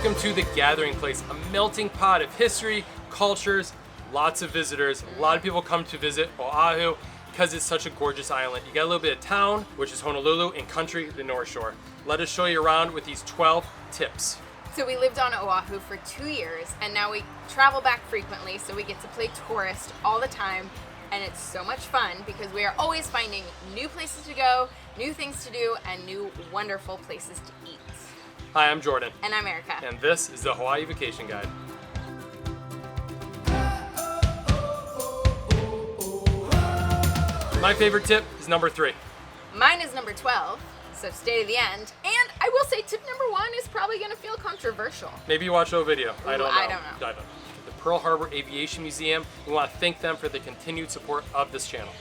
Welcome to the Gathering Place, a melting pot of history, cultures, lots of visitors. A lot of people come to visit Oahu because it's such a gorgeous island. You got a little bit of town, which is Honolulu, and country, the North Shore. Let us show you around with these 12 tips. So we lived on Oahu for 2 years, and now we travel back frequently, so we get to play tourist all the time, and it's so much fun because we are always finding new places to go, new things to do, and new wonderful places to eat. Hi, I'm Jordan. And I'm Erica. And this is the Hawaii Vacation Guide. My favorite tip is number 3. Mine is number 12, so stay to the end. And I will say tip number 1 is probably going to feel controversial. Maybe you watched the video. I don't know. I don't know. The Pearl Harbor Aviation Museum. We want to thank them for the continued support of this channel.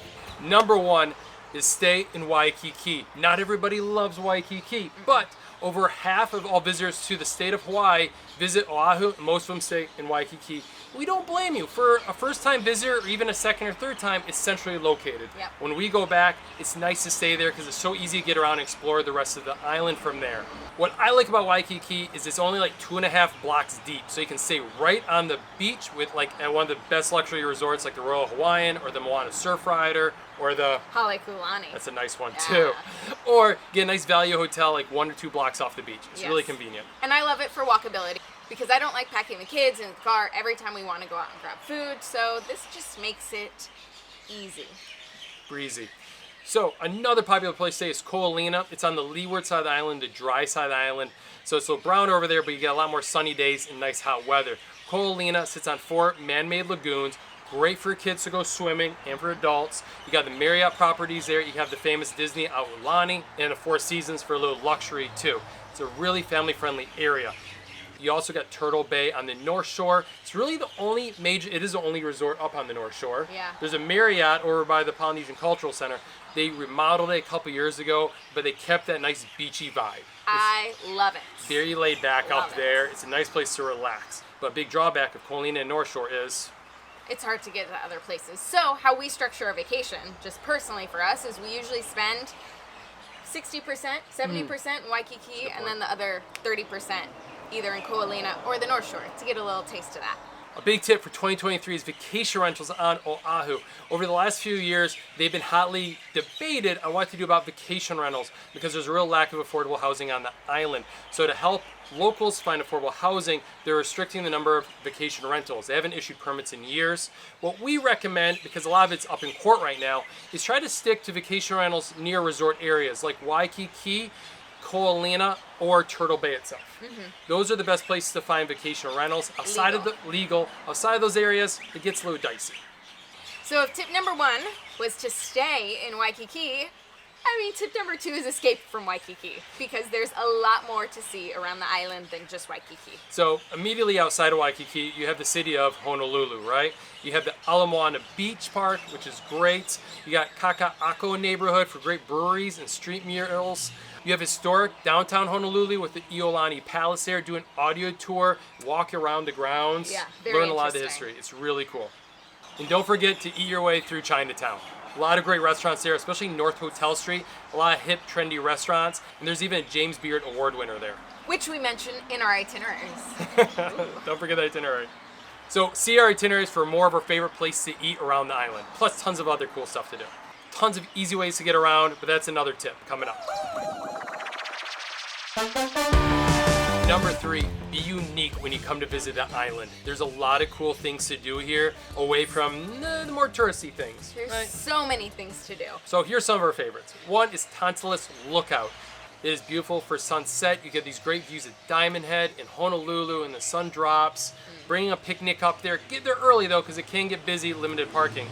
Number 1 is stay in Waikiki. Not everybody loves Waikiki, but over half of all visitors to the state of Hawaii visit Oahu, and most of them stay in Waikiki. We don't blame you. For a first-time visitor, or even a second or third time, it's centrally located. Yep. When we go back, it's nice to stay there because it's so easy to get around and explore the rest of the island from there. What I like about Waikiki is it's only like 2.5 blocks deep, so you can stay right on the beach with like at one of the best luxury resorts like the Royal Hawaiian or the Moana Surf Rider or the Halekulani. That's a nice one too. Or get a nice value hotel like 1 or 2 blocks off the beach. It's really convenient. And I love it for walkability because I don't like packing the kids in the car every time we want to go out and grab food. So this just makes it easy. Breezy. So another popular place to stay is Ko'olina. It's on the leeward side of the island, the dry side of the island. So it's a little brown over there, but you get a lot more sunny days and nice hot weather. Ko'olina sits on 4 man-made lagoons. Great for kids to go swimming and for adults. You got the Marriott properties there. You have the famous Disney Aulani and the Four Seasons for a little luxury too. It's a really family-friendly area. You also got Turtle Bay on the North Shore. It's really the only it is the only resort up on the North Shore. Yeah. There's a Marriott over by the Polynesian Cultural Center. They remodeled it a couple years ago, but they kept that nice beachy vibe. I love it. Very laid back up there. It's a nice place to relax. But big drawback of Ko'olina and North Shore is it's hard to get to other places. So how we structure our vacation, just personally for us, is we usually spend 60%, 70% in Waikiki, and then the other 30% either in Ko'olina or the North Shore to get a little taste of that. A big tip for 2023 is vacation rentals on Oahu. Over the last few years, they've been hotly debated on what to do about vacation rentals because there's a real lack of affordable housing on the island. So to help locals find affordable housing, they're restricting the number of vacation rentals. They haven't issued permits in years. What we recommend, because a lot of it's up in court right now, is try to stick to vacation rentals near resort areas like Waikiki, Ko'olina, or Turtle Bay itself. Those are the best places to find vacation rentals. Outside of those areas, it gets a little dicey. So if tip number 1 was to stay in Waikiki, tip number 2 is escape from Waikiki because there's a lot more to see around the island than just Waikiki. So immediately outside of Waikiki, you have the city of Honolulu, right? You have the Ala Moana Beach Park, which is great. You got Kaka'ako neighborhood for great breweries and street murals. You have historic downtown Honolulu with the Iolani Palace there. Do an audio tour, walk around the grounds, learn a lot of the history. It's really cool. And don't forget to eat your way through Chinatown. A lot of great restaurants there, especially North Hotel Street. A lot of hip, trendy restaurants. And there's even a James Beard Award winner there. Which we mentioned in our itineraries. Don't forget the itinerary. So see our itineraries for more of our favorite places to eat around the island. Plus tons of other cool stuff to do. Tons of easy ways to get around, but that's another tip coming up. Number 3, be unique when you come to visit the island. There's a lot of cool things to do here, away from the more touristy things. There's so many things to do. So here's some of our favorites. One is Tantalus Lookout. It is beautiful for sunset. You get these great views of Diamond Head in Honolulu and the sun drops. Bringing a picnic up there. Get there early though because it can get busy, limited parking.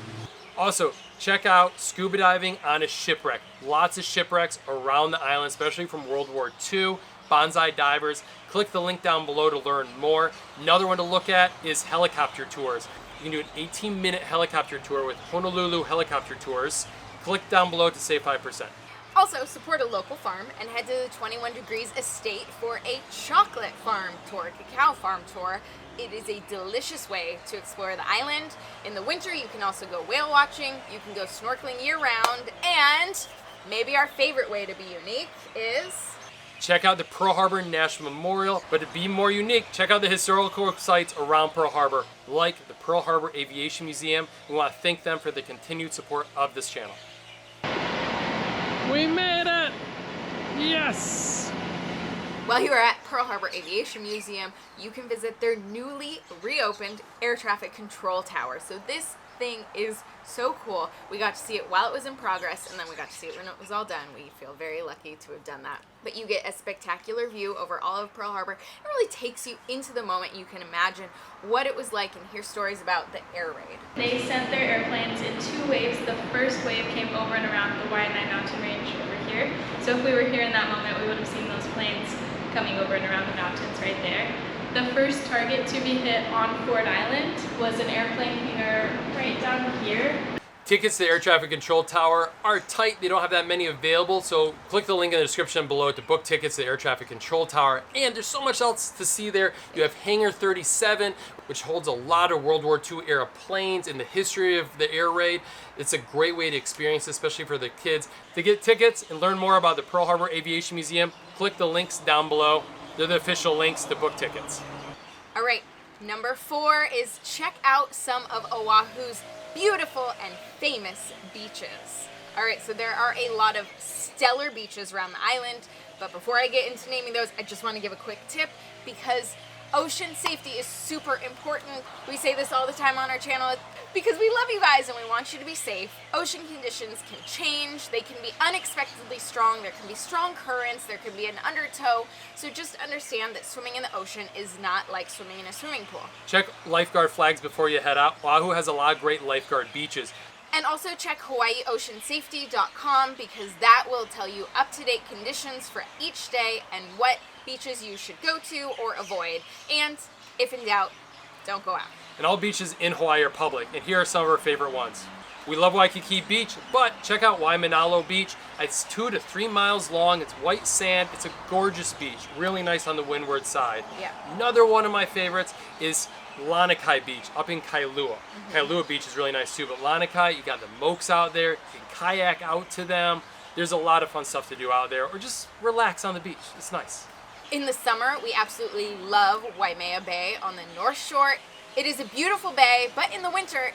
Also, check out scuba diving on a shipwreck. Lots of shipwrecks around the island, especially from World War II. Bonsai divers. Click the link down below to learn more. Another one to look at is helicopter tours. You can do an 18-minute helicopter tour with Honolulu Helicopter Tours. Click down below to save 5%. Also, support a local farm and head to the 21 Degrees Estate for a chocolate farm tour, cacao farm tour. It is a delicious way to explore the island. In the winter, you can also go whale watching, you can go snorkeling year-round, and maybe our favorite way to be unique is check out the Pearl Harbor National Memorial, but to be more unique, check out the historical sites around Pearl Harbor, like the Pearl Harbor Aviation Museum. We want to thank them for the continued support of this channel. We made it! Yes! While you are at Pearl Harbor Aviation Museum, you can visit their newly reopened air traffic control tower. So this thing is so cool. We got to see it while it was in progress, and then we got to see it when it was all done. We feel very lucky to have done that. But you get a spectacular view over all of Pearl Harbor. It really takes you into the moment. You can imagine what it was like and hear stories about the air raid. They sent their airplanes in 2 waves. The first wave came over and around the Waianae Mountain Range over here. So if we were here in that moment, we would have seen those planes coming over and around the mountains right there. The first target to be hit on Ford Island was an airplane hangar right down here. Tickets to the air traffic control tower are tight. They don't have that many available, so click the link in the description below to book tickets to the air traffic control tower. And there's so much else to see there. You have Hangar 37, which holds a lot of World War II era planes and the history of the air raid. It's a great way to experience, especially for the kids. To get tickets and learn more about the Pearl Harbor Aviation Museum, click the links down below. They're the official links to book tickets. All right, number 4 is check out some of Oahu's beautiful and famous beaches. All right, so there are a lot of stellar beaches around the island, but before I get into naming those, I just want to give a quick tip because ocean safety is super important. We say this all the time on our channel because we love you guys and we want you to be safe. Ocean conditions can change. They can be unexpectedly strong. There can be strong currents. There can be an undertow. So just understand that swimming in the ocean is not like swimming in a swimming pool. Check lifeguard flags before you head out. Oahu has a lot of great lifeguard beaches. And also check HawaiiOceanSafety.com because that will tell you up-to-date conditions for each day and what beaches you should go to or avoid. And if in doubt, don't go out. And all beaches in Hawaii are public, and here are some of our favorite ones. We love Waikiki Beach, but check out Waimanalo Beach. It's 2 to 3 miles long. It's white sand. It's a gorgeous beach. Really nice on the windward side. Yeah. Another one of my favorites is Lanikai Beach up in Kailua. Kailua Beach is really nice too, but Lanikai, you got the mokes out there. You can kayak out to them. There's a lot of fun stuff to do out there, or just relax on the beach. It's nice. In the summer, we absolutely love Waimea Bay on the North Shore. It is a beautiful bay, but in the winter,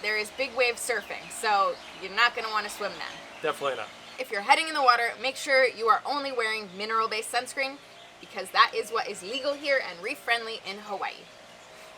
there is big wave surfing, so you're not going to want to swim then. Definitely not. If you're heading in the water, make sure you are only wearing mineral-based sunscreen because that is what is legal here and reef-friendly in Hawaii.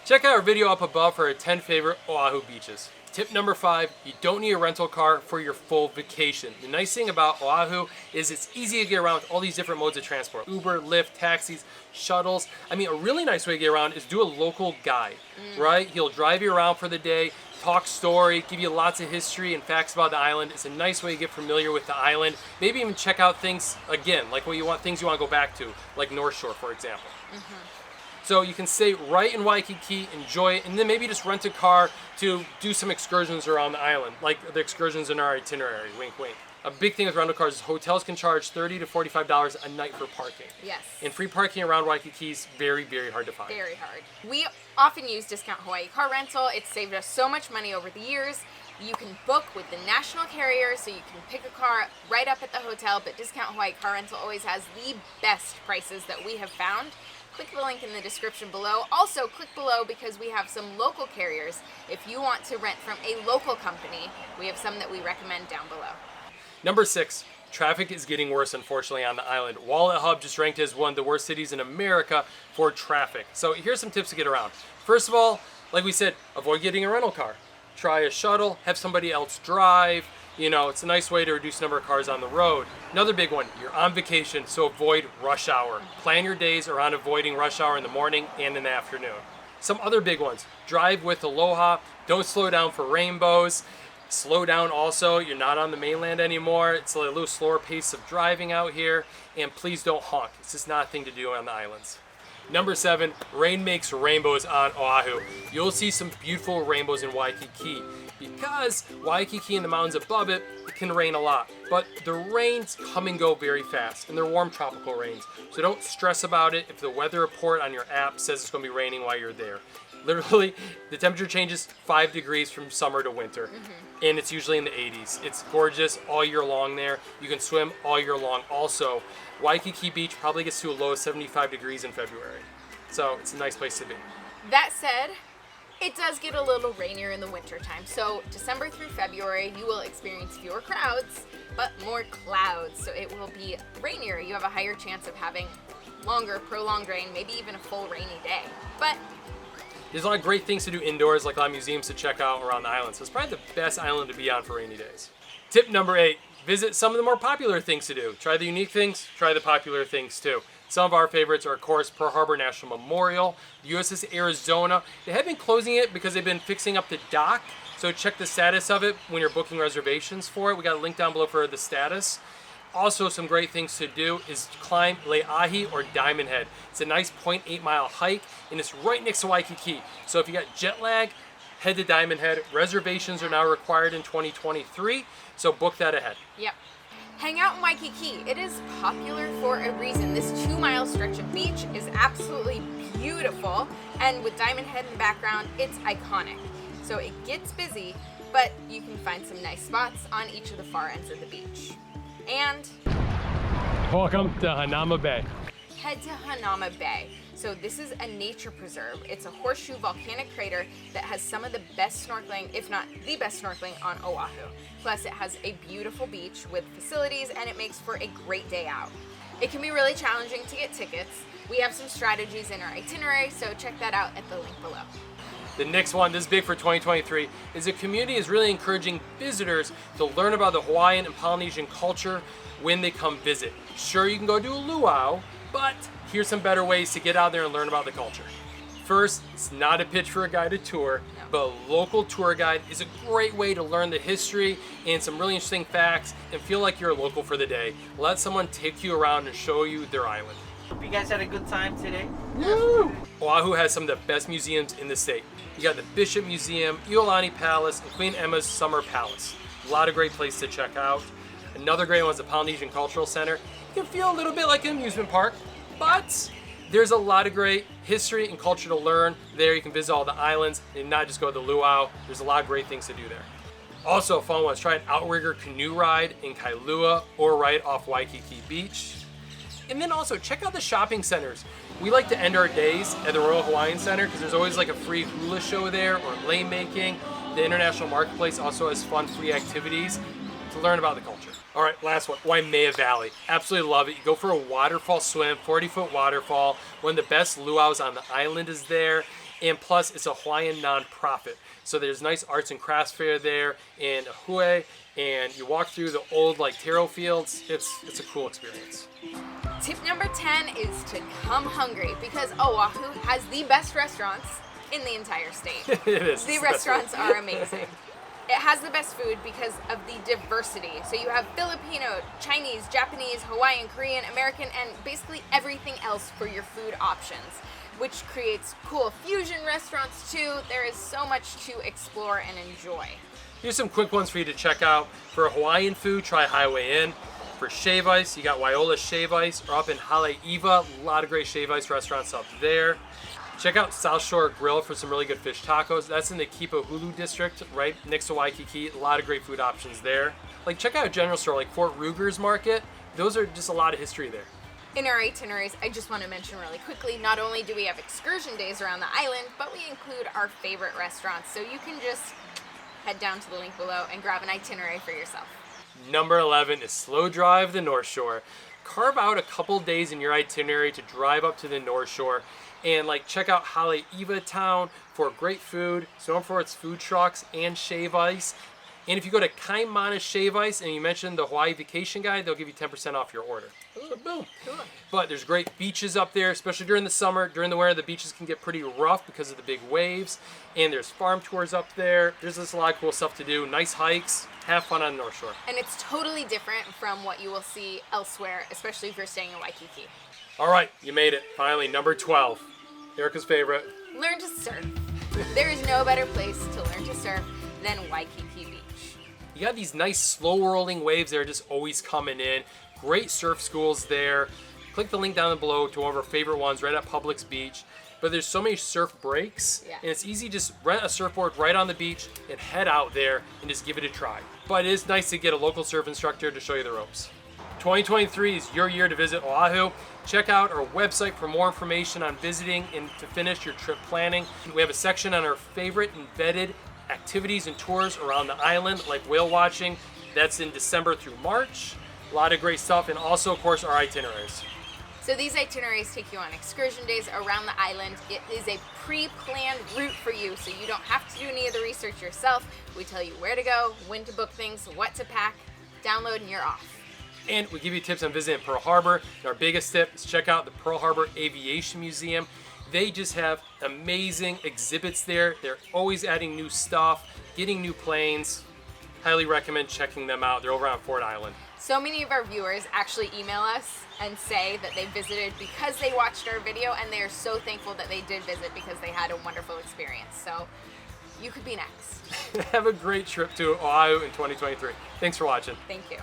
Check out our video up above for our 10 favorite Oahu beaches. Tip number 5, you don't need a rental car for your full vacation. The nice thing about Oahu is it's easy to get around with all these different modes of transport. Uber, Lyft, taxis, shuttles. I mean, a really nice way to get around is do a local guide, right? He'll drive you around for the day, talk story, give you lots of history and facts about the island. It's a nice way to get familiar with the island. Maybe even check out things, again, like things you want to go back to, like North Shore, for example. So you can stay right in Waikiki, enjoy it, and then maybe just rent a car to do some excursions around the island, like the excursions in our itinerary, wink, wink. A big thing with rental cars is hotels can charge $30 to $45 a night for parking. Yes. And free parking around Waikiki is very, very hard to find. Very hard. We often use Discount Hawaii Car Rental. It's saved us so much money over the years. You can book with the national carrier, so you can pick a car right up at the hotel, but Discount Hawaii Car Rental always has the best prices that we have found. Click the link in the description below. Also, click below because we have some local carriers. If you want to rent from a local company, we have some that we recommend down below. Number 6, traffic is getting worse, unfortunately, on the island. Wallet Hub just ranked as one of the worst cities in America for traffic. So here's some tips to get around. First of all, like we said, avoid getting a rental car. Try a shuttle, have somebody else drive. You know, it's a nice way to reduce the number of cars on the road. Another big one, you're on vacation, so avoid rush hour. Plan your days around avoiding rush hour in the morning and in the afternoon. Some other big ones, drive with Aloha, don't slow down for rainbows. Slow down also, you're not on the mainland anymore. It's a little slower pace of driving out here. And please don't honk, it's just not a thing to do on the islands. Number 7, rain makes rainbows on Oahu. You'll see some beautiful rainbows in Waikiki. Because Waikiki and the mountains above it, it can rain a lot. But the rains come and go very fast, and they're warm tropical rains. So don't stress about it if the weather report on your app says it's going to be raining while you're there. Literally, the temperature changes 5 degrees from summer to winter, and it's usually in the 80s. It's gorgeous all year long there. You can swim all year long. Also, Waikiki Beach probably gets to a low of 75 degrees in February. So it's a nice place to be. That said, it does get a little rainier in the wintertime. So December through February, you will experience fewer crowds, but more clouds. So it will be rainier. You have a higher chance of having longer, prolonged rain, maybe even a full rainy day. But there's a lot of great things to do indoors, like a lot of museums to check out around the island. So it's probably the best island to be on for rainy days. Tip number 8, visit some of the more popular things to do. Try the unique things, try the popular things too. Some of our favorites are, of course, Pearl Harbor National Memorial, the USS Arizona. They have been closing it because they've been fixing up the dock. So check the status of it when you're booking reservations for it. We got a link down below for the status. Also, some great things to do is climb Leahi or Diamond Head. It's a nice 0.8 mile hike, and it's right next to Waikiki. So if you got jet lag, head to Diamond Head. Reservations are now required in 2023, so book that ahead. Yep. Hang out in Waikiki. It is popular for a reason. This 2-mile stretch of beach is absolutely beautiful, and with Diamond Head in the background, it's iconic. So it gets busy, but you can find some nice spots on each of the far ends of the beach. And welcome to Hanauma Bay. Head to Hanauma Bay. So this is a nature preserve. It's a horseshoe volcanic crater that has some of the best snorkeling, if not the best snorkeling on Oahu. Plus it has a beautiful beach with facilities, and it makes for a great day out. It can be really challenging to get tickets. We have some strategies in our itinerary, so check that out at the link below. The next one, this is big for 2023, is the community is really encouraging visitors to learn about the Hawaiian and Polynesian culture when they come visit. Sure, you can go do a luau, but here's some better ways to get out there and learn about the culture. First, it's not a pitch for a guided tour, but a local tour guide is a great way to learn the history and some really interesting facts and feel like you're a local for the day. Let someone take you around and show you their island. Hope you guys had a good time today. Woo! Oahu has some of the best museums in the state. You got the Bishop Museum, Iolani Palace, and Queen Emma's Summer Palace. A lot of great places to check out. Another great one is the Polynesian Cultural Center. It can feel a little bit like an amusement park, but there's a lot of great history and culture to learn there. You can visit all the islands and not just go to the luau. There's a lot of great things to do there. Also, a fun one is try an outrigger canoe ride in Kailua or right off Waikiki Beach. And then also check out the shopping centers. We like to end our days at the Royal Hawaiian Center because there's always like a free hula show there or lei making. The International Marketplace also has fun free activities to learn about the culture. All right, last one, Waimea Valley. Absolutely love it. You go for a waterfall swim, 40-foot waterfall. One of the best luau's on the island is there. And plus, it's a Hawaiian nonprofit. So there's nice arts and crafts fair there in Ahue, and you walk through the old like taro fields. It's a cool experience. Tip number 10 is to come hungry, because Oahu has the best restaurants in the entire state. It is. The restaurants are amazing. It has the best food because of the diversity. So you have Filipino, Chinese, Japanese, Hawaiian, Korean, American, and basically everything else for your food options, which creates cool fusion restaurants too. There is so much to explore and enjoy. Here's some quick ones for you to check out. For Hawaiian food, try Highway Inn. For shave ice, you got Waiola's Shave Ice, or up in Haleiwa, a lot of great shave ice restaurants up there. Check out South Shore Grill for some really good fish tacos. That's in the Kipahulu district, right next to Waikiki. A lot of great food options there. Like check out a general store like Fort Ruger's Market. Those are just a lot of history there. In our itineraries, I just want to mention really quickly, not only do we have excursion days around the island, but we include our favorite restaurants. So you can just head down to the link below and grab an itinerary for yourself. Number 11 is slow drive the North Shore. Carve out a couple days in your itinerary to drive up to the North Shore and like check out Haleiwa Town for great food, so known for its food trucks and shave ice. And if you go to Kaimana Shave Ice and you mention the Hawaii Vacation Guide, they'll give you 10% off your order. So boom. Cool. But there's great beaches up there, especially during the summer. During the winter, the beaches can get pretty rough because of the big waves. And there's farm tours up there. There's just a lot of cool stuff to do. Nice hikes. Have fun on the North Shore. And it's totally different from what you will see elsewhere, especially if you're staying in Waikiki. All right, you made it. Finally, number 12. Erica's favorite. Learn to surf. There is no better place to learn to surf than Waikiki Beach. You got these nice slow rolling waves that are just always coming in. Great surf schools there. Click the link down below to one of our favorite ones right at Publix Beach. But there's so many surf breaks, and it's easy to just rent a surfboard right on the beach and head out there and just give it a try. But it is nice to get a local surf instructor to show you the ropes. 2023 is your year to visit Oahu. Check out our website for more information on visiting and to finish your trip planning. We have a section on our favorite embedded activities and tours around the island, like whale watching. That's in December through March. A lot of great stuff, and also, of course, our itineraries. So these itineraries take you on excursion days around the island. It is a pre-planned route for you, so you don't have to do any of the research yourself. We tell you where to go, when to book things, what to pack, download, and you're off. And we give you tips on visiting Pearl Harbor. And our biggest tip is check out the Pearl Harbor Aviation Museum. They just have amazing exhibits there. They're always adding new stuff, getting new planes. Highly recommend checking them out. They're over on Ford Island. So many of our viewers actually email us and say that they visited because they watched our video, and they are so thankful that they did visit because they had a wonderful experience. So you could be next. Have a great trip to Oahu in 2023. Thanks for watching. Thank you.